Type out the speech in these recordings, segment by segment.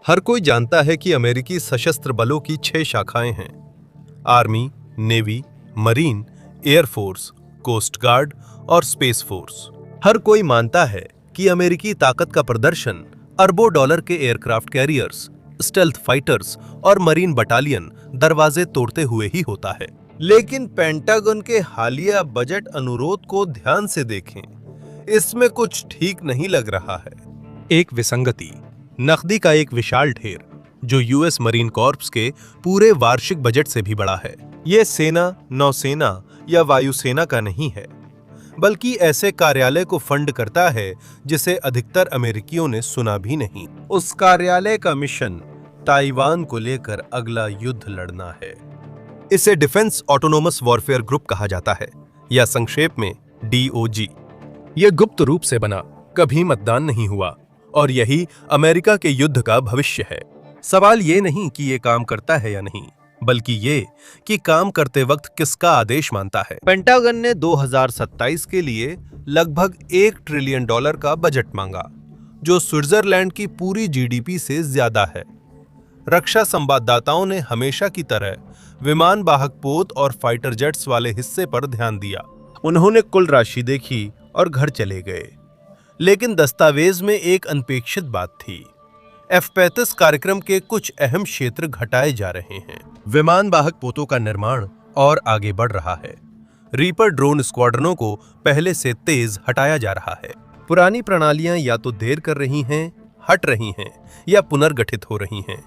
हर कोई जानता है कि अमेरिकी सशस्त्र बलों की 6 शाखाएं हैं। Army, navy, marine, air force, coast guard और स्पेस फोर्स। हर कोई मानता है कि अमेरिकी ताकत का प्रदर्शन अरबों डॉलर के एयरक्राफ्ट कैरियर्स, स्टेल्थ फाइटर्स और मरीन बटालियन दरवाजे तोड़ते हुए ही होता है। लेकिन पेंटागन के हालिया बजट अनुरोध को ध्यान से देखें, इसमें कुछ ठीक नहीं लग रहा है। एक विसंगति, नकदी का एक विशाल ढेर जो यूएस मरीन कॉर्प्स के पूरे वार्षिक बजट से भी बड़ा है। यह सेना, नौसेना या वायुसेना का नहीं है, बल्कि ऐसे कार्यालय को फंड करता है जिसे अधिकतर अमेरिकियों ने सुना भी नहीं। उस कार्यालय का मिशन ताइवान को लेकर अगला युद्ध लड़ना है। इसे डिफेंस ऑटोनोमस वॉरफेयर ग्रुप कहा जाता है, या संक्षेप में DOG। यह गुप्त रूप से बना, कभी मतदान नहीं हुआ, और यही अमेरिका के युद्ध का भविष्य है। सवाल ये नहीं कि ये काम करता है या नहीं, बल्कि ये कि काम करते वक्त किसका आदेश मानता है। पेंटागन ने 2027 के लिए लगभग $1 ट्रिलियन का बजट मांगा, जो स्विट्जरलैंड की पूरी GDP से ज्यादा है। रक्षा संवाददाताओं ने हमेशा की तरह विमान वाहक पोत और फाइटर जेट्स वाले हिस्से पर ध्यान दिया। उन्होंने कुल राशि देखी और घर चले गए। लेकिन दस्तावेज में एक अनपेक्षित बात थी। F-35 कार्यक्रम के कुछ अहम क्षेत्र घटाए जा रहे हैं। विमान वाहक पोतों का निर्माण और आगे बढ़ रहा है। रीपर ड्रोन स्क्वाड्रनों को पहले से तेज हटाया जा रहा है। पुरानी प्रणालियां या तो देर कर रही हैं, हट रही हैं या पुनर्गठित हो रही हैं।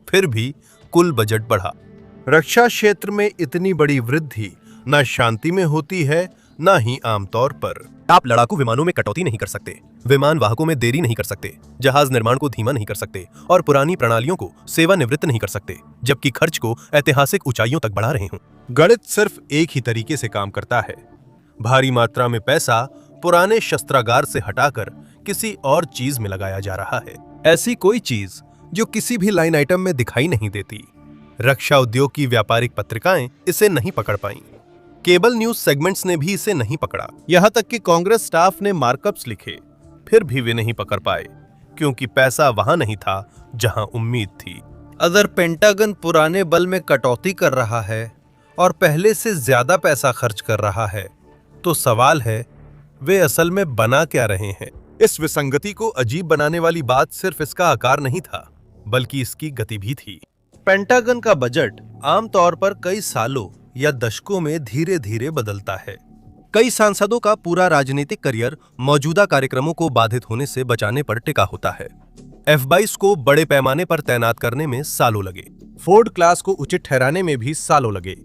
फिर भी कुल बजट बढ़ा। रक्षा क्षेत्र में इतनी बड़ी वृद्धि न शांति में होती है, न ही आमतौर पर। आप लड़ाकू विमानों में कटौती नहीं कर सकते, विमान वाहकों में देरी नहीं कर सकते, जहाज निर्माण को धीमा नहीं कर सकते और पुरानी प्रणालियों को सेवानिवृत्त नहीं कर सकते, जबकि खर्च को ऐतिहासिक ऊंचाइयों तक बढ़ा रहे हों। गणित सिर्फ एक ही तरीके से काम करता है। भारी मात्रा में पैसा पुराने शस्त्रागार से हटाकर किसी और चीज में लगाया जा रहा है। ऐसी कोई चीज जो किसी भी लाइन आइटम में दिखाई नहीं देती। रक्षा उद्योग की व्यापारिक पत्रिकाएं इसे नहीं पकड़ पाईं। केबल न्यूज सेगमेंट्स ने भी इसे नहीं पकड़ा। यहां तक कि कांग्रेस स्टाफ ने मार्कअप्स लिखे, फिर भी वे नहीं पकड़ पाए, क्योंकि पैसा वहां नहीं था जहां उम्मीद थी। अगर पेंटागन पुराने बल में कटौती कर रहा है और पहले से ज्यादा पैसा खर्च कर रहा है, तो सवाल है वे असल में बना क्या रहे हैं। इस विसंगति को अजीब बनाने वाली बात सिर्फ इसका आकार नहीं था, बल्कि इसकी गति भी थी। पेंटागन का बजट आमतौर पर कई सालों या दशकों में धीरे धीरे बदलता है। कई सांसदों का पूरा राजनीतिक करियर मौजूदा कार्यक्रमों को बाधित होने से बचाने पर टिका होता है। F-22 को बड़े पैमाने पर तैनात करने में सालों लगे। फोर्ड क्लास को उचित ठहराने में भी सालों लगे।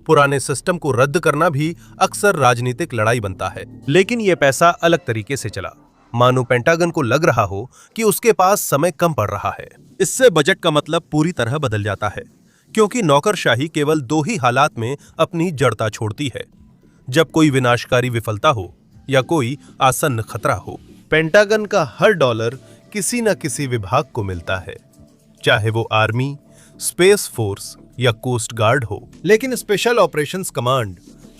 पुराने सिस्टम को रद्द करना भी अक्सर राजनीतिक लड़ाई बनता है। लेकिन यह पैसा अलग तरीके से चला, मानो पेंटागन को लग रहा हो कि उसके पास समय कम पड़ रहा है। इससे बजट का मतलब पूरी तरह बदल जाता है, क्योंकि नौकरशाही केवल 2 ही हालात में अपनी जड़ता छोड़ती है, जब कोई विनाशकारी विफलता हो या कोई आसन्न खतरा हो। पेंटागन का हर डॉलर किसी न किसी विभाग को मिलता है, चाहे वो आर्मी, स्पेस फोर्स या कोस्ट गार्ड हो। लेकिन स्पेशल ऑपरेशंस कमांड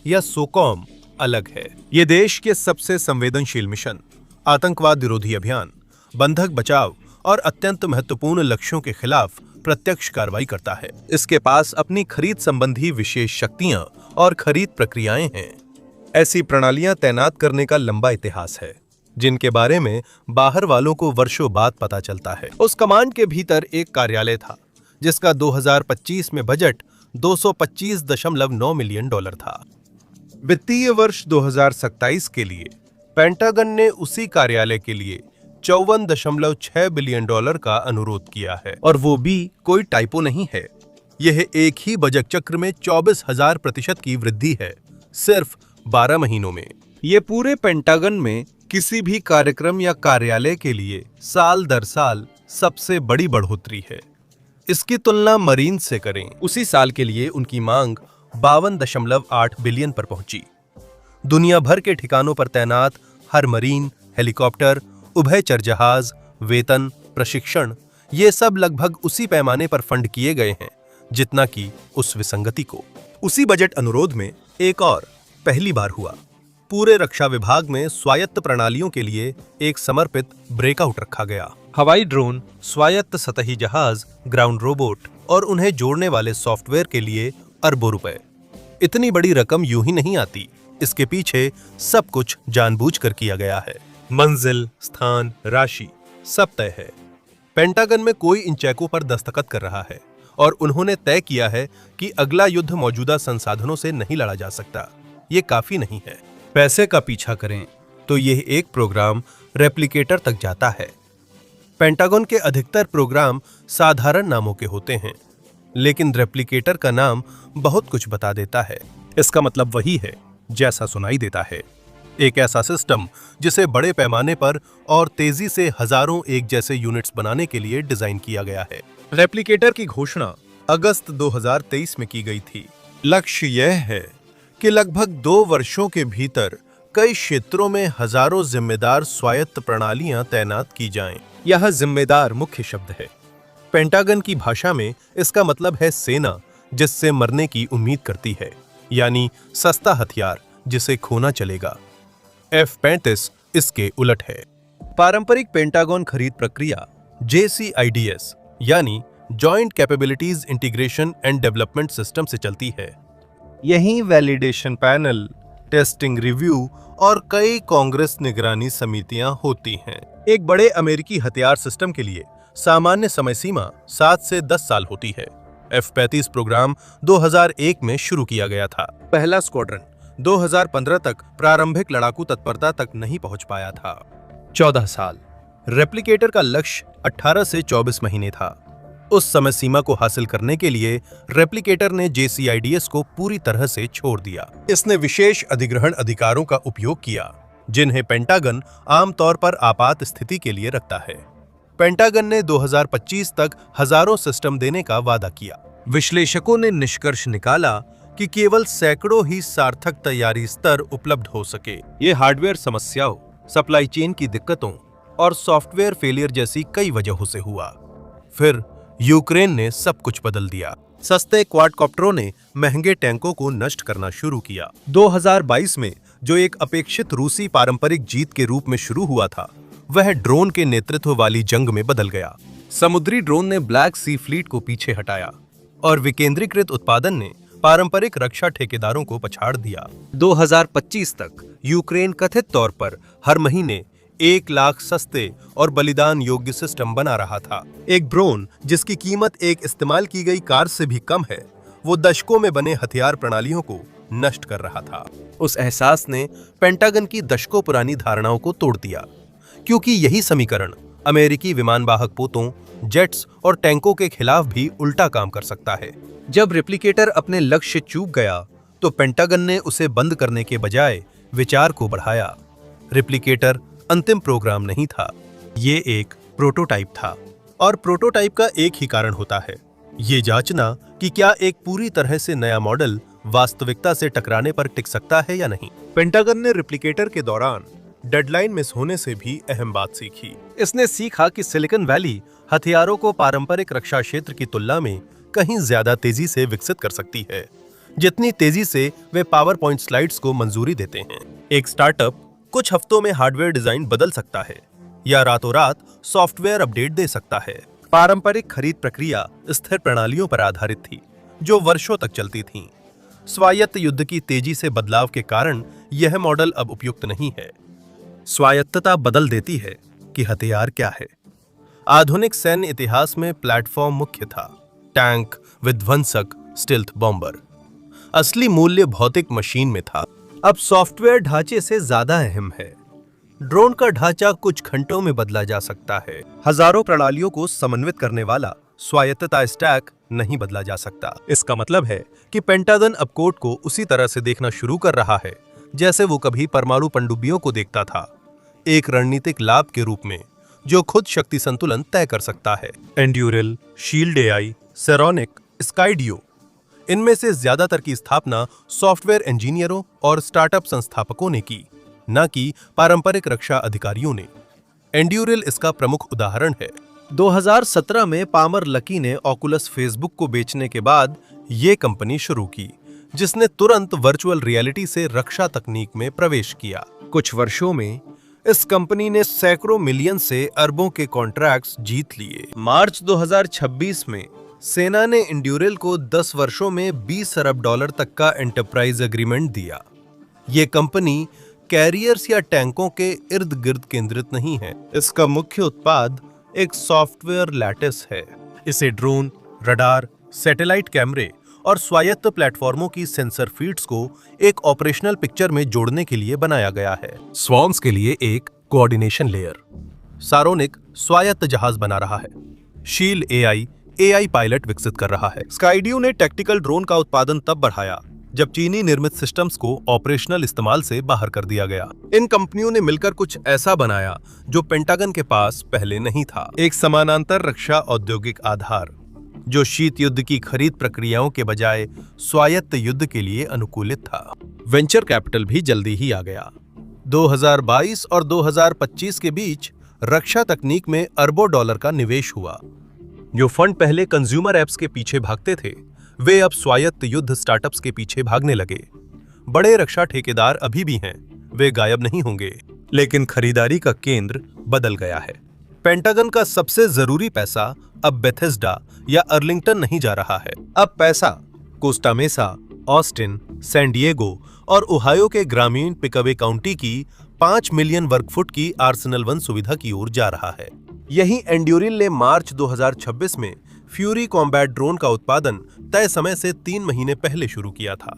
या सोकॉम अलग है। ये देश के सबसे संवेदनशील मिशन, आतंकवाद विरोधी अभियान, बंधक बचाव और अत्यंत महत्वपूर्ण लक्ष्यों के खिलाफ प्रत्यक्ष कार्रवाई करता है। इसके पास अपनी खरीद संबंधी विशेष शक्तियां और खरीद प्रक्रियाएं हैं। ऐसी प्रणालियां तैनात करने का लंबा इतिहास है, जिनके बारे में बाहर वालों को वर्षों बाद पता चलता है। उस कमांड के भीतर एक कार्यालय था, जिसका 2025 में बजट $225.9 मिलियन था। वित्तीय वर्ष 2027 के लिए पेंटागन ने उसी कार्यालय के लिए $54.6 बिलियन का अनुरोध किया है, और वो भी कोई टाइपो नहीं है। यह एक ही बजट चक्र में 24,000% की वृद्धि है, सिर्फ 12 महीनों में। ये पूरे पेंटागन में किसी भी कार्यक्रम या कार्यालय के लिए साल दर साल सबसे बड़ी बढ़ोतरी है। इसकी तुलना मरीन से करें, उसी साल के लिए उनकी मांग 52.8 बिलियन पर पहुंची। दुनिया भर के ठिकानों पर तैनात हर मरीन, हेलीकॉप्टर, उभयचर जहाज, वेतन, प्रशिक्षण, ये सब लगभग उसी पैमाने पर फंड किए गए हैं जितना कि उस विसंगति को। उसी बजट अनुरोध में एक और पहली बार हुआ। पूरे रक्षा विभाग में स्वायत्त प्रणालियों के लिए एक समर्पित ब्रेकआउट रखा गया। हवाई ड्रोन, स्वायत्त सतही जहाज, ग्राउंड रोबोट और उन्हें जोड़ने वाले सॉफ्टवेयर के लिए अरबों रुपए। इतनी बड़ी रकम यूं ही नहीं आती, इसके पीछे सब कुछ जानबूझकर किया गया है। मंजिल, स्थान, राशि सब तय है। पेंटागन में कोई इन चेकों पर दस्तखत कर रहा है और उन्होंने तय किया है कि अगला युद्ध मौजूदा संसाधनों से नहीं लड़ा जा सकता। ये काफी नहीं है। पैसे का पीछा करें तो यह एक प्रोग्राम रेप्लिकेटर तक जाता है। पेंटागन के अधिकतर प्रोग्राम साधारण नामों के होते हैं, लेकिन रेप्लिकेटर का नाम बहुत कुछ बता देता है। इसका मतलब वही है जैसा सुनाई देता है। एक ऐसा सिस्टम जिसे बड़े पैमाने पर और तेजी से हजारों एक जैसे यूनिट्स बनाने के लिए डिजाइन किया गया है। रेप्लिकेटर की घोषणा अगस्त 2023 में की गई थी। लक्ष्य यह है कि लगभग 2 वर्षों के भीतर कई क्षेत्रों में हजारों जिम्मेदार स्वायत्त प्रणालियां तैनात की जाएं। यह जिम्मेदार मुख्य शब्द है। पेंटागन की भाषा में इसका मतलब है सेना जिससे मरने की उम्मीद करती है, यानी सस्ता हथियार जिसे खोना चलेगा। F-35 इसके उलट है। पारंपरिक पेंटागन खरीद प्रक्रिया JCIDS यानी joint capabilities integration and development system से चलती है। यहीं वैलिडेशन पैनल, टेस्टिंग रिव्यू और कई कांग्रेस निगरानी समितियां होती हैं। एक बड़े अमेरिकी हथियार सिस्टम के लिए सामान्य समय सीमा 7 से 10 साल होती है। F-35 प्रोग्राम 2001 में शुरू किया गया था। पहला स्क्वाड्रन 2015 तक प्रारंभिक लड़ाकू तत्परता तक नहीं पहुंच पाया था। 14 साल। रेप्लिकेटर का लक्ष्य 18 से 24 महीने था। उस समय सीमा को हासिल करने के लिए रेप्लिकेटर ने JCIDS को पूरी तरह से छोड़ दिया। इसने विशेष अधिग्रहण अधिकारों का उपयोग किया, जिन्हें पेंटागन आमतौर पर आपात स्थिति के लिए रखता है। पेंटागन ने 2025 तक हजारों सिस्टम देने का वादा किया। विश्लेषकों ने निष्कर्ष निकाला कि केवल सैकड़ों ही सार्थक तैयारी स्तर उपलब्ध हो सके। ये हार्डवेयर समस्याओं, सप्लाई चेन की दिक्कतों और सॉफ्टवेयर फेलियर जैसी कई वजहों से हुआ। फिर यूक्रेन ने सब कुछ बदल दिया। सस्ते क्वाडकॉप्टरों ने महंगे टैंकों को नष्ट करना शुरू किया। 2022 में जो एक अपेक्षित रूसी पारंपरिक जीत के रूप में शुरू हुआ था, वह ड्रोन के नेतृत्व वाली जंग में बदल गया। समुद्री ड्रोन ने ब्लैक सी फ्लीट को पीछे हटाया और विकेंद्रीकृत उत्पादन ने पारंपरिक रक्षा ठेकेदारों को पछाड़ दिया। 2025 तक यूक्रेन कथित तौर पर हर महीने 1 लाख सस्ते और बलिदान योग्य सिस्टम बना रहा था। एक ड्रोन जिसकी कीमत एक इस्तेमाल की गई कार से भी कम है, वो दशकों में बने हथियार प्रणालियों को नष्ट कर रहा था। उस एहसास ने पेंटागन की दशकों पुरानी धारणाओं को तोड़ दिया, क्योंकि यही समीकरण अमेरिकी विमानवाहक पोतों, जेट्स और टैंकों के खिलाफ भी उल्टा काम कर सकता है। जब रेप्लिकेटर अपने लक्ष्य चूक गया, तो पेंटागन ने उसे बंद करने के बजाय विचार को बढ़ाया। रेप्लिकेटर अंतिम प्रोग्राम नहीं था, ये एक प्रोटोटाइप था। और प्रोटोटाइप का एक ही कारण होता है, ये जांचना कि क्या एक पूरी तरह से नया मॉडल वास्तविकता से टकराने पर टिक सकता है या नहीं। पेंटागन ने रेप्लिकेटर के दौरान डेडलाइन मिस होने से भी अहम बात सीखी। इसने सीखा कि सिलिकॉन वैली हथियारों को पारंपरिक रक्षा क्षेत्र की तुलना में कहीं ज्यादा तेजी से विकसित कर सकती है, जितनी तेजी से वे पावर पॉइंट स्लाइड्स को मंजूरी देते हैं। एक स्टार्टअप कुछ हफ्तों में हार्डवेयर डिजाइन बदल सकता है या रातों रात सॉफ्टवेयर अपडेट दे सकता है। पारंपरिक खरीद प्रक्रिया स्थिर प्रणालियों पर आधारित थी, जो वर्षों तक चलती थीं। स्वायत्त युद्ध की तेजी से बदलाव के कारण यह मॉडल अब उपयुक्त नहीं है। स्वायत्तता बदल देती है कि हथियार क्या है। आधुनिक सैन्य इतिहास में प्लेटफॉर्म मुख्य था, टैंक, विध्वंसक, स्टिल्थ बॉम्बर। असली मूल्य भौतिक मशीन में था। अब सॉफ्टवेयर ढांचे से ज्यादा अहम है। ड्रोन का ढांचा कुछ घंटों में बदला जा सकता है। हजारों प्रणालियों को समन्वित करने वाला स्वायत्तता स्टैक नहीं बदला जा सकता। इसका मतलब है कि पेंटागन अब कोड को उसी तरह से देखना शुरू कर रहा है जैसे वो कभी परमाणु पनडुब्बियों को देखता था, एक रणनीतिक लाभ के रूप में जो खुद शक्ति संतुलन तय कर सकता है। एंड्यूरल, शील्ड AI, सेरोनिक, स्काईडियो, इनमें से ज्यादातर की स्थापना सॉफ्टवेयर इंजीनियरों और स्टार्टअप संस्थापकों ने की, न कि पारंपरिक रक्षा अधिकारियों ने। एंड्यूरल इसका प्रमुख उदाहरण है। 2017 में पामर लकी ने ऑकुलस फेसबुक को बेचने के बाद ये कंपनी शुरू की, जिसने तुरंत वर्चुअल रियलिटी से रक्षा तकनीक में प्रवेश किया। कुछ वर्षों में इस कंपनी ने सैकड़ों मिलियन से अरबों के कॉन्ट्रैक्ट्स जीत लिए। मार्च 2026 में सेना ने एंड्यूरल को 10 वर्षों में $20 अरब तक का एंटरप्राइज एग्रीमेंट दिया। ये कंपनी कैरियर्स या टैंकों के इर्द गिर्द केंद्रित नहीं है। इसका मुख्य उत्पाद एक सॉफ्टवेयर लैटिस है। इसे ड्रोन, रडार, सैटेलाइट कैमरे और स्वायत्त प्लेटफॉर्मों की सेंसर फीड्स को एक ऑपरेशनल पिक्चर में जोड़ने के लिए बनाया गया है। स्वॉर्म्स के लिए एक कोऑर्डिनेशन लेयर। सारोनिक स्वायत्त जहाज बना रहा है। शील एआई पायलट विकसित कर रहा है। स्काईड्यू ने टैक्टिकल ड्रोन का उत्पादन तब बढ़ाया जब चीनी निर्मित सिस्टम्स को ऑपरेशनल इस्तेमाल से बाहर कर दिया गया। इन कंपनियों ने मिलकर कुछ ऐसा बनाया जो पेंटागन के पास पहले नहीं था, एक समानांतर रक्षा औद्योगिक आधार जो शीत युद्ध की खरीद प्रक्रियाओं के बजाय स्वायत्त युद्ध के लिए अनुकूलित था। वेंचर कैपिटल भी जल्दी ही आ गया। 2022 और 2025 के बीच रक्षा तकनीक में अरबों डॉलर का निवेश हुआ। जो फंड पहले कंज्यूमर एप्स के पीछे भागते थे, वे अब स्वायत्त युद्ध स्टार्टअप्स के पीछे भागने लगे। बड़े रक्षा ठेकेदार अभी भी हैं, वे गायब नहीं होंगे, लेकिन खरीदारी का केंद्र बदल गया है। पेंटागन का सबसे जरूरी पैसा अब बेथेस्डा या अर्लिंगटन नहीं जा रहा है। अब पैसा कोस्टा मेसा, ऑस्टिन, सैन डिएगो और ओहायो के ग्रामीण पिकअवे काउंटी की 5 मिलियन वर्ग फुट की आर्सेनल 1 सुविधा की ओर जा रहा है। यही एंड्यूरिल ने मार्च 2026 में फ्यूरी कॉम्बैट ड्रोन का उत्पादन तय समय से 3 महीने पहले शुरू किया था।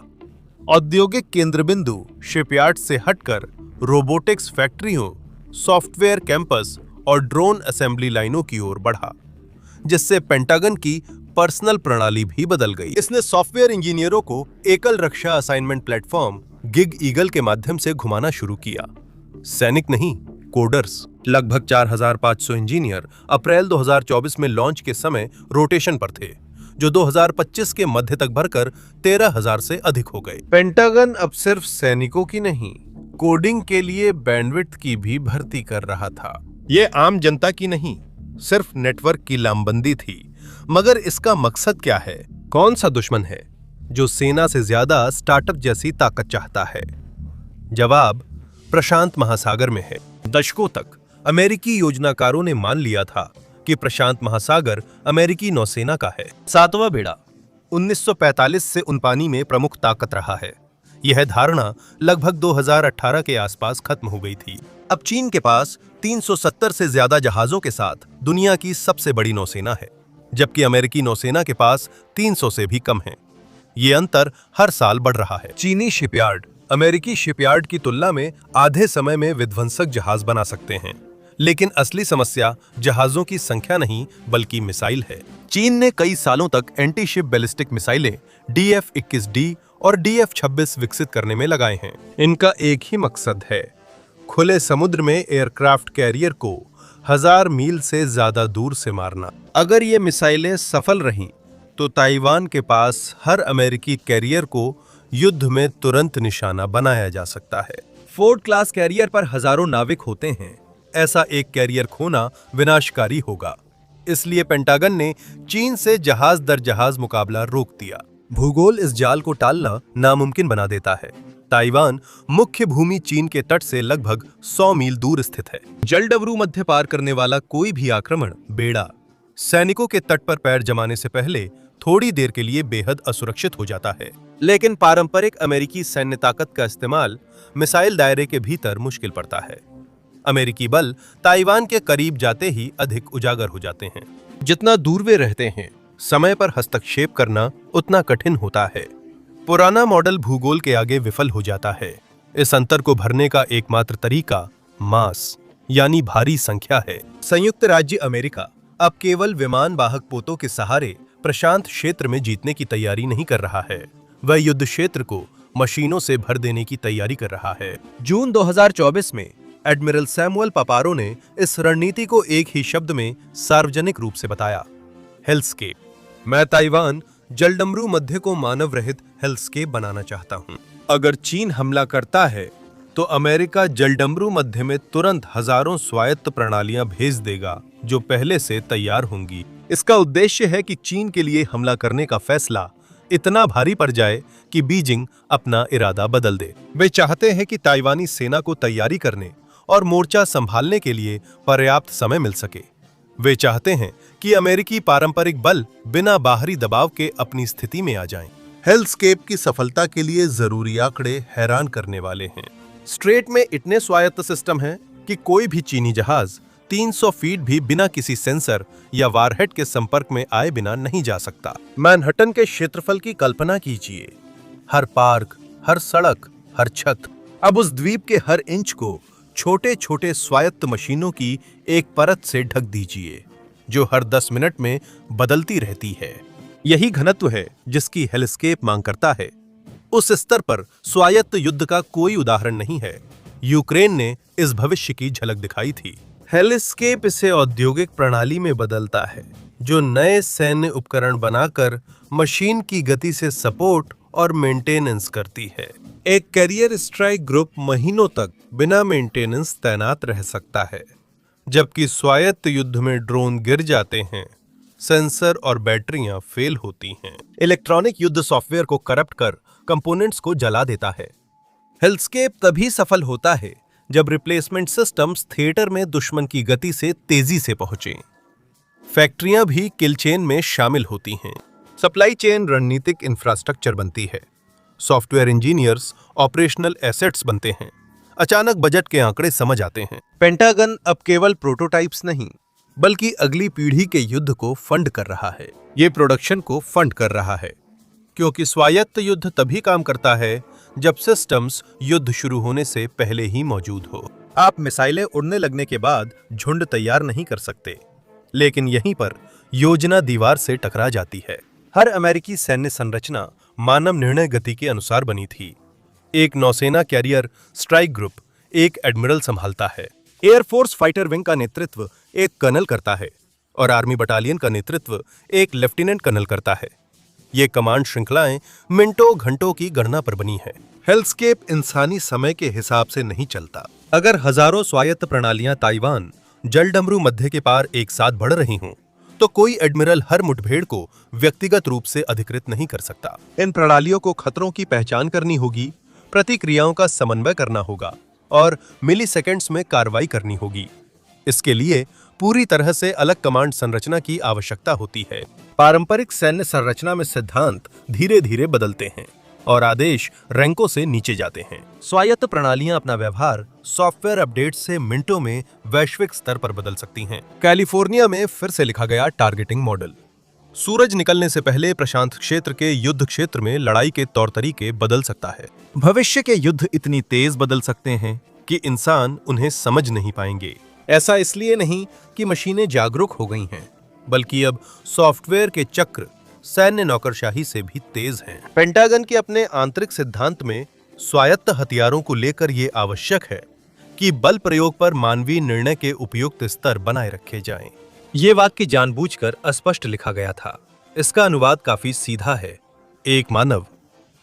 औद्योगिक केंद्र बिंदु शिपयार्ड से हटकर रोबोटिक्स फैक्ट्रियों, सॉफ्टवेयर कैंपस और ड्रोन असेंबली लाइनों की ओर बढ़ा, जिससे पेंटागन की पर्सनल प्रणाली भी बदल गई। इसने सॉफ्टवेयर इंजीनियरों को एकल रक्षा असाइनमेंट प्लेटफॉर्म गिग ईगल के माध्यम से घुमाना शुरू किया। सैनिक नहीं, कोडर्स। लगभग 4,500 इंजीनियर अप्रैल 2024 में लॉन्च के समय रोटेशन पर थे, जो 2025 के मध्य तक बढ़कर 13,000 से अधिक हो गए। पेंटागन अब सिर्फ सैनिकों की नहीं, कोडिंग के लिए बैंडविड्थ की भी भर्ती कर रहा था। ये आम जनता की नहीं, सिर्फ नेटवर्क की लामबंदी थी। मगर इसका मकसद क्या है? कौन सा दुश्मन है जो सेना से ज्यादा स्टार्टअप जैसी ताकत चाहता है? जवाब प्रशांत महासागर में है। दशकों तक अमेरिकी योजनाकारों ने मान लिया था कि प्रशांत महासागर अमेरिकी नौसेना का है। 7वां बेड़ा 1945 से उन पानी में प्रमुख ताकत रहा है। यह धारणा लगभग 2018 के आसपास खत्म हो गई थी। अब चीन के पास 370 से ज्यादा जहाजों के साथ दुनिया की सबसे बड़ी नौसेना है, जबकि अमेरिकी नौसेना के पास 300 से भी कम है। ये अंतर हर साल बढ़ रहा है। चीनी शिपयार्ड अमेरिकी शिपयार्ड की तुलना में आधे समय में विध्वंसक जहाज बना सकते हैं, लेकिन असली समस्या जहाजों की संख्या नहीं बल्कि मिसाइल है। चीन ने कई सालों तक एंटी शिप बैलिस्टिक मिसाइलें DF-21D और DF-26 विकसित करने में लगाए हैं। इनका एक ही मकसद है, खुले समुद्र में एयरक्राफ्ट कैरियर को 1000 मील से ज्यादा दूर से मारना। अगर ये मिसाइलें सफल रहीं तो ताइवान के पास हर अमेरिकी कैरियर को युद्ध में तुरंत निशाना बनाया जा सकता है। फोर्ड क्लास कैरियर पर हजारों नाविक होते हैं। ऐसा एक कैरियर खोना विनाशकारी होगा। इसलिए पेंटागन ने चीन से जहाज दर जहाज मुकाबला रोक दिया। भूगोल इस जाल को टालना नामुमकिन बना देता है। ताइवान मुख्य भूमि चीन के तट से लगभग 100 मील दूर स्थित है। जलडबरू मध्य पार करने वाला कोई भी आक्रमण बेड़ा सैनिकों के तट पर पैर जमाने से पहले थोड़ी देर के लिए बेहद असुरक्षित हो जाता है। लेकिन पारंपरिक अमेरिकी सैन्य ताकत का इस्तेमाल मिसाइल दायरे के भीतर मुश्किल पड़ता है। अमेरिकी बल ताइवान के करीब जाते ही अधिक उजागर हो जाते हैं। जितना दूर वे रहते हैं, समय पर हस्तक्षेप करना उतना कठिन होता है। पुराना मॉडल भूगोल के आगे विफल हो जाता है। इस अंतर को भरने का एकमात्र तरीका मास यानी भारी संख्या है। संयुक्त राज्य अमेरिका अब केवल विमान वाहक पोतों के सहारे प्रशांत क्षेत्र में जीतने की तैयारी नहीं कर रहा है, वह युद्ध क्षेत्र को मशीनों से भर देने की तैयारी कर रहा है। जून 2024 में एडमिरल सैमुअल पापारो ने इस रणनीति को एक ही शब्द में सार्वजनिक रूप से बताया, हेल्सकेप। मैं ताइवान जलडमरू मध्य को मानव रहित हेल्सकेप बनाना चाहता हूं। अगर चीन हमला करता है तो अमेरिका जलडमरू मध्य में तुरंत हजारों स्वायत्त प्रणालियां भेज देगा जो पहले से तैयार होंगी। इसका उद्देश्य है कि चीन के लिए हमला करने का फैसला इतना भारी पड़ जाए कि बीजिंग अपना इरादा बदल दे। वे चाहते हैं कि ताइवानी सेना को तैयारी करने और मोर्चा संभालने के लिए पर्याप्त समय मिल सके। वे चाहते हैं कि अमेरिकी पारंपरिक बल बिना बाहरी दबाव के अपनी स्थिति में आ जाएं। हेल्सकेप की सफलता के लिए जरूरी आंकड़े हैरान करने वाले हैं। स्ट्रेट में इतने स्वायत्त सिस्टम हैं कि कोई भी चीनी जहाज 300 फीट भी बिना किसी सेंसर या वारहेड के संपर्क में आए बिना नहीं जा सकता। मैनहट्टन के क्षेत्रफल की कल्पना कीजिए। हर पार्क, हर सड़क, हर छत। अब उस द्वीप के हर इंच को छोटे छोटे स्वायत्त मशीनों की एक परत से ढक दीजिए, जो हर 10 मिनट में बदलती रहती है। यही घनत्व है जिसकी हेल्सकेप मांग करता है। उस स्तर पर स्वायत्त युद्ध का कोई उदाहरण नहीं है। यूक्रेन ने इस भविष्य की झलक दिखाई थी। हेल्सकेप इसे औद्योगिक प्रणाली में बदलता है, जो नए सैन्य उपकरण बनाकर मशीन की गति से सपोर्ट और मेंटेनेंस करती है। एक कैरियर स्ट्राइक ग्रुप महीनों तक बिना मेंटेनेंस तैनात रह सकता है, जबकि स्वायत्त युद्ध में ड्रोन गिर जाते हैं, सेंसर और बैटरियां फेल होती हैं। इलेक्ट्रॉनिक युद्ध सॉफ्टवेयर को करप्ट कर कंपोनेंट्स को जला देता है। हेल्सकेप तभी सफल होता है जब रिप्लेसमेंट सिस्टम्स थिएटर में दुश्मन की गति से तेजी से पहुंचे। फैक्ट्रियां भी किल चेन में शामिल होती हैं। सप्लाई चेन रणनीतिक इंफ्रास्ट्रक्चर बनती है। सॉफ्टवेयर इंजीनियर्स ऑपरेशनल एसेट्स बनते हैं। अचानक बजट के आंकड़े समझ आते हैं। पेंटागन अब केवल प्रोटोटाइप्स नहीं, बल्कि अगली पीढ़ी के युद्ध को फंड कर रहा है। ये प्रोडक्शन को फंड कर रहा है, क्योंकि स्वायत्त युद्ध तभी काम करता है जब सिस्टम्स युद्ध शुरू होने से पहले ही मौजूद हो। आप मिसाइलें उड़ने लगने के बाद झुंड तैयार नहीं कर सकते, लेकिन यहीं पर योजना दीवार से टकरा जाती है। हर अमेरिकी सैन्य संरचना मानव निर्णय गति के अनुसार बनी थी। एक नौसेना कैरियर स्ट्राइक ग्रुप एक एडमिरल संभालता है। एयरफोर्स फाइटर विंग का नेतृत्व एक कर्नल करता है और आर्मी बटालियन का नेतृत्व एक लेफ्टिनेंट कर्नल करता है। ये कमांड श्रृंखलाएं मिनटों घंटों की गणना पर बनी है। हेल्सकेप इंसानी समय के हिसाब से नहीं चलता। अगर हजारों स्वायत्त प्रणालियां ताइवान जलडमरू मध्य के पार एक साथ बढ़ रही हों, तो कोई एडमिरल हर मुठभेड़ को व्यक्तिगत रूप से अधिकृत नहीं कर सकता। इन प्रणालियों को खतरों की पहचान करनी होगी, प्रतिक्रियाओं का समन्वय करना होगा और मिलीसेकंड्स में कार्रवाई करनी होगी। इसके लिए पूरी तरह से अलग कमांड संरचना की आवश्यकता होती है। पारंपरिक सैन्य संरचना में सिद्धांत धीरे धीरे बदलते हैं और आदेश रैंकों से नीचे जाते हैं। स्वायत्त प्रणालियां अपना व्यवहार सॉफ्टवेयर अपडेट से मिनटों में वैश्विक स्तर पर बदल सकती हैं। कैलिफोर्निया में फिर से लिखा गया टारगेटिंग मॉडल। सूरज निकलने से पहले प्रशांत क्षेत्र के युद्ध क्षेत्र में लड़ाई के तौर तरीके बदल सकता है। भविष्य के युद्ध इतनी तेज बदल सकते हैं कि इंसान उन्हें समझ नहीं पाएंगे। ऐसा इसलिए नहीं कि मशीनें जागरूक हो गई हैं, बल्कि अब सॉफ्टवेयर के चक्र सैन्य नौकरशाही से भी तेज हैं। पेंटागन के अपने आंतरिक सिद्धांत में स्वायत्त हथियारों को लेकर यह आवश्यक है कि बल प्रयोग पर मानवीय निर्णय के उपयुक्त स्तर बनाए रखे जाएं। ये वाक्य जानबूझकर अस्पष्ट लिखा गया था। इसका अनुवाद काफी सीधा है। एक मानव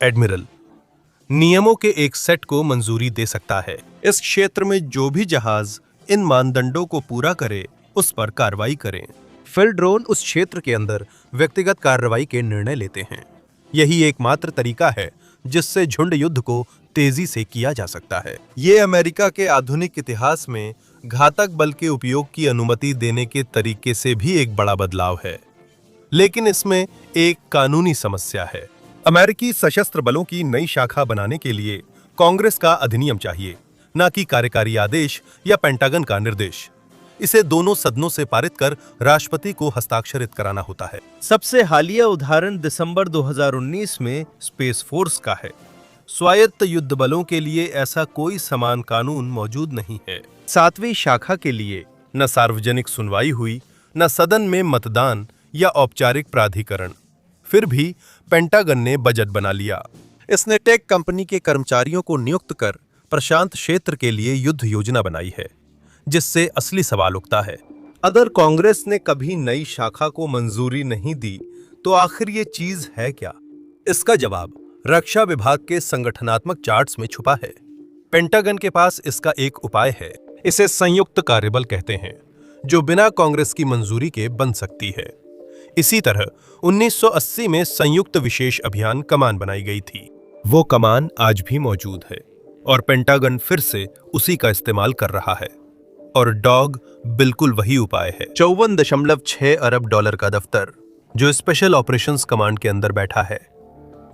एडमिरल नियमों के एक सेट को मंजूरी दे सकता है। इस क्षेत्र में जो भी जहाज इन मानदंडों को पूरा करे, उस पर कार्रवाई करें। फिर ड्रोन उस क्षेत्र के अंदर व्यक्तिगत कार्रवाई के निर्णय लेते हैं। यही एकमात्र तरीका है जिससे झुंड युद्ध को तेजी से किया जा सकता है। ये अमेरिका के आधुनिक इतिहास में घातक बल के उपयोग की अनुमति देने के तरीके से भी एक बड़ा बदलाव है, लेकिन इसमें एक कानूनी समस्या है। अमेरिकी सशस्त्र बलों की नई शाखा बनाने के लिए कांग्रेस का अधिनियम चाहिए, न कि कार्यकारी आदेश या पेंटागन का निर्देश। इसे दोनों सदनों से पारित कर राष्ट्रपति को हस्ताक्षरित कराना होता है। सबसे हालिया उदाहरण दिसंबर 2019 में स्पेस फोर्स का है। स्वायत्त युद्ध बलों के लिए ऐसा कोई समान कानून मौजूद नहीं है। 7वीं शाखा के लिए न सार्वजनिक सुनवाई हुई, न सदन में मतदान या औपचारिक प्राधिकरण। फिर भी पेंटागन ने बजट बना लिया। इसने टेक कंपनी के कर्मचारियों को नियुक्त कर प्रशांत क्षेत्र के लिए युद्ध योजना बनाई है, जिससे असली सवाल उठता है, अगर कांग्रेस ने कभी नई शाखा को मंजूरी नहीं दी तो आखिर ये चीज है क्या? इसका जवाब रक्षा विभाग के संगठनात्मक चार्ट्स में छुपा है। पेंटागन के पास इसका एक उपाय है। इसे संयुक्त कार्यबल कहते हैं, जो बिना कांग्रेस की मंजूरी के बन सकती है। इसी तरह 1980 में संयुक्त विशेष अभियान कमान बनाई गई थी। वो कमान आज भी मौजूद है और पेंटागन फिर से उसी का इस्तेमाल कर रहा है। और डॉग बिल्कुल वही उपाय है। 54.6 अरब डॉलर का दफ्तर जो स्पेशल ऑपरेशंस कमांड के अंदर बैठा है।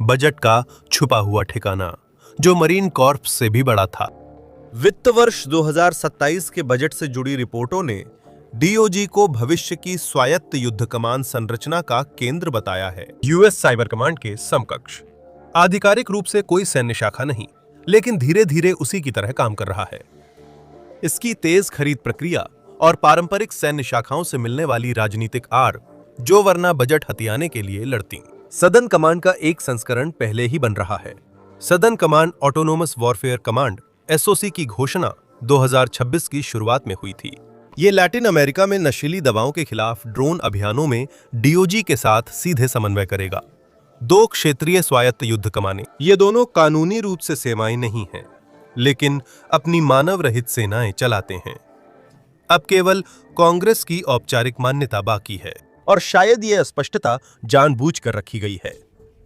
बजट का छुपा हुआ ठिकाना जो मरीन कॉर्प्स से भी बड़ा था। वित्त वर्ष 2027 के बजट से जुड़ी रिपोर्टों ने डीओजी को भविष्य की स्वायत्त युद्ध कमान संरचना का केंद्र बताया है। यूएस साइबर कमांड के समकक्ष। आधिकारिक रूप से कोई सैन्य शाखा नहीं, लेकिन धीरे धीरे उसी की तरह काम कर रहा है। इसकी तेज खरीद प्रक्रिया और पारंपरिक सैन्य शाखाओं से मिलने वाली राजनीतिक आड़ जो वरना बजट हथियाने के लिए लड़ती। सदर्न कमांड का एक संस्करण पहले ही बन रहा है। Southern command autonomous warfare command SOC की घोषणा 2026 की शुरुआत में हुई थी। ये लैटिन अमेरिका में नशीली दवाओं के खिलाफ ड्रोन अभियानों में डीओजी के साथ सीधे समन्वय करेगा। 2 क्षेत्रीय स्वायत्त युद्ध कमानें। ये दोनों कानूनी रूप से सेनाएं नहीं हैं, लेकिन अपनी मानव रहित सेनाएं चलाते हैं। अब केवल कांग्रेस की औपचारिक मान्यता बाकी है और शायद ये अस्पष्टता जानबूझकर रखी गई है।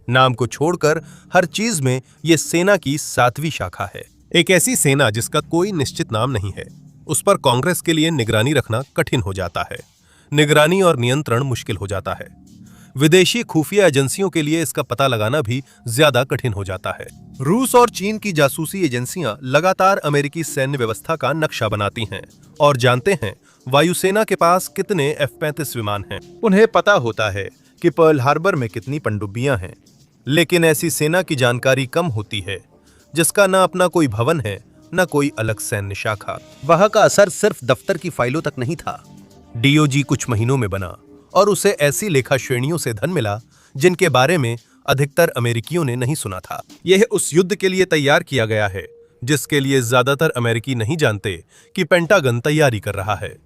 नाम को छोड़कर हर चीज में ये सेना की 7वीं शाखा है। एक ऐसी सेना जिसका कोई निश्चित नाम नहीं है, उस पर कांग्रेस के लिए निगरानी रखना कठिन हो जाता है। निगरानी और नियंत्रण मुश्किल हो जाता है। विदेशी खुफिया एजेंसियों के लिए इसका पता लगाना भी ज्यादा कठिन हो जाता है। रूस और चीन की जासूसी एजेंसियां लगातार अमेरिकी सैन्य व्यवस्था का नक्शा बनाती हैं और जानते हैं वायुसेना के पास कितने F-35 विमान हैं। उन्हें पता होता है कि पर्ल हार्बर में कितनी पनडुब्बियां हैं। लेकिन ऐसी सेना की जानकारी कम होती है जिसका न अपना कोई भवन है न कोई अलग सैन्य शाखा। वहां का असर सिर्फ दफ्तर की फाइलों तक नहीं था। डीओजी कुछ महीनों में बना और उसे ऐसी लेखा श्रेणियों से धन मिला जिनके बारे में अधिकतर अमेरिकियों ने नहीं सुना था। यह उस युद्ध के लिए तैयार किया गया है जिसके लिए ज्यादातर अमेरिकी नहीं जानते कि पेंटागन तैयारी कर रहा है।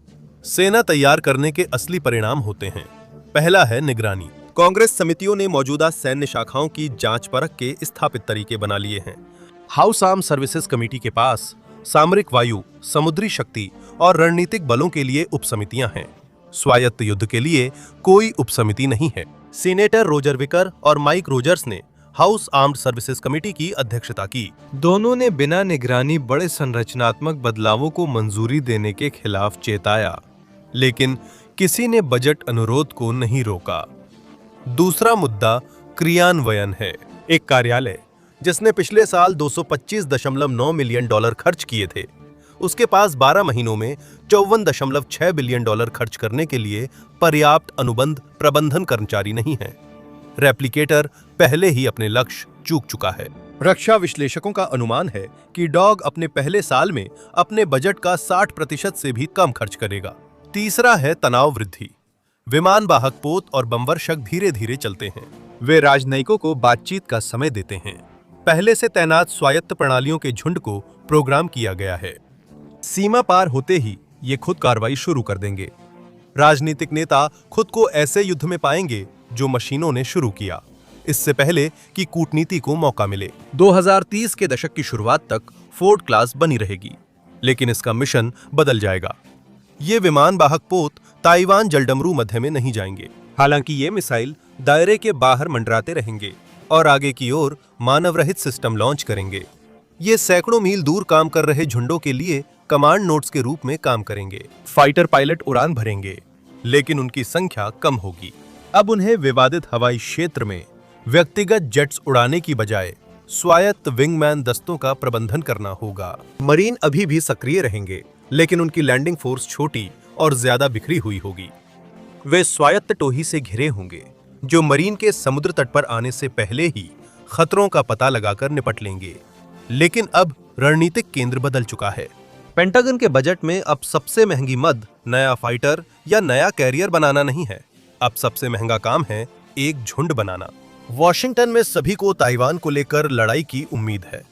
सेना तैयार करने के असली परिणाम होते हैं। पहला है निगरानी। कांग्रेस समितियों ने मौजूदा सैन्य शाखाओं की जांच परख के स्थापित तरीके बना लिए हैं। हाउस आर्म सर्विसेज कमेटी के पास सामरिक, वायु, समुद्री शक्ति और रणनीतिक बलों के लिए उपसमितियां हैं। स्वायत्त युद्ध के लिए कोई उपसमिति नहीं है। सीनेटर रोजर विकर और माइक रोजर्स ने हाउस आर्म्ड सर्विसेज कमेटी की अध्यक्षता की। दोनों ने बिना निगरानी बड़े संरचनात्मक बदलावों को मंजूरी देने के खिलाफ चेताया, लेकिन किसी ने बजट अनुरोध को नहीं रोका। दूसरा मुद्दा क्रियान्वयन है। एक कार्यालय जिसने पिछले साल 225.9 मिलियन डॉलर खर्च किए थे, उसके पास 12 महीनों में 54.6 बिलियन डॉलर खर्च करने के लिए पर्याप्त अनुबंध प्रबंधन कर्मचारी नहीं है। रेप्लिकेटर पहले ही अपने लक्ष्य चूक चुका है। रक्षा विश्लेषकों का अनुमान है कि डॉग अपने पहले साल में अपने बजट का 60% से भी कम खर्च करेगा। तीसरा है तनाव वृद्धि। विमान वाहक पोत और बमवर्षक धीरे धीरे चलते हैं। वे राजनयिकों को बातचीत का समय देते हैं। पहले से तैनात स्वायत्त प्रणालियों के झुंड को प्रोग्राम किया गया है। सीमा पार होते ही ये खुद कार्रवाई शुरू कर देंगे। राजनीतिक नेता खुद को ऐसे युद्ध में पाएंगे जो मशीनों ने शुरू किया, इससे पहले कि कूटनीति को मौका मिले। 2030 के दशक की शुरुआत तक फोर्ड क्लास बनी रहेगी, लेकिन इसका मिशन बदल जाएगा। ये विमान वाहक पोत ताइवान जलडमरू मध्य में नहीं जाएंगे। हालांकि ये मिसाइल दायरे के बाहर मंडराते रहेंगे और आगे की ओर मानव रहित सिस्टम लॉन्च करेंगे। ये सैकड़ों मील दूर काम कर रहे झुंडों के लिए कमांड नोड्स के रूप में काम करेंगे। फाइटर पायलट उड़ान भरेंगे, लेकिन उनकी संख्या कम होगी। अब उन्हें विवादित हवाई क्षेत्र में व्यक्तिगत जेट्स उड़ाने की बजाय स्वायत्त विंगमैन दस्तों का प्रबंधन करना होगा। मरीन अभी भी सक्रिय रहेंगे, लेकिन उनकी लैंडिंग फोर्स छोटी और ज्यादा बिखरी हुई होगी। वे स्वायत्त टोही से घिरे होंगे जो मरीन के समुद्र तट पर आने से पहले ही खतरों का पता लगाकर निपट लेंगे। लेकिन अब रणनीतिक केंद्र बदल चुका है। पेंटागन के बजट में अब सबसे महंगी मद नया फाइटर या नया कैरियर बनाना नहीं है। अब सबसे महंगा काम है एक झुंड बनाना। वॉशिंगटन में सभी को ताइवान को लेकर लड़ाई की उम्मीद है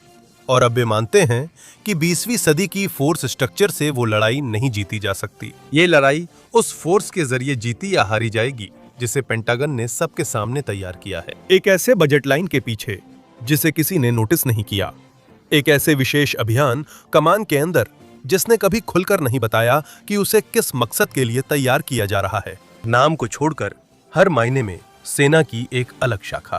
और अब वे मानते हैं कि 20वीं सदी की फोर्स स्ट्रक्चर से वो लड़ाई नहीं जीती जा सकती। ये लड़ाई उस फोर्स के जरिए जीती या हारी जाएगी जिसे पेंटागन ने सबके सामने तैयार किया है। एक ऐसे बजट लाइन के पीछे जिसे किसी ने नोटिस नहीं किया। एक ऐसे विशेष अभियान कमान के अंदर जिसने कभी खुलकर नहीं बताया कि उसे किस मकसद के लिए तैयार किया जा रहा है। नाम को छोड़कर हर मायने में सेना की एक अलग शाखा।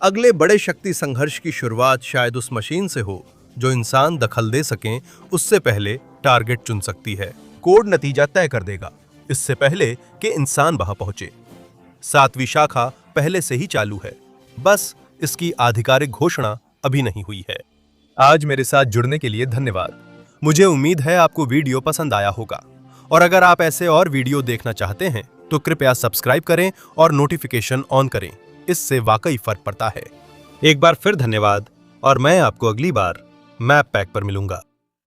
अगले बड़े शक्ति संघर्ष की शुरुआत शायद उस मशीन से हो जो इंसान दखल दे सकें उससे पहले टारगेट चुन सकती है। कोड नतीजा तय कर देगा इससे पहले कि इंसान वहां पहुंचे। 7वीं शाखा पहले से ही चालू है, बस इसकी आधिकारिक घोषणा अभी नहीं हुई है। आज मेरे साथ जुड़ने के लिए धन्यवाद। मुझे उम्मीद है आपको वीडियो पसंद आया होगा और अगर आप ऐसे और वीडियो देखना चाहते हैं तो कृपया सब्सक्राइब करें और नोटिफिकेशन ऑन करें, इससे वाकई फर्क पड़ता है। एक बार फिर धन्यवाद और मैं आपको अगली बार मैप पैक पर मिलूंगा।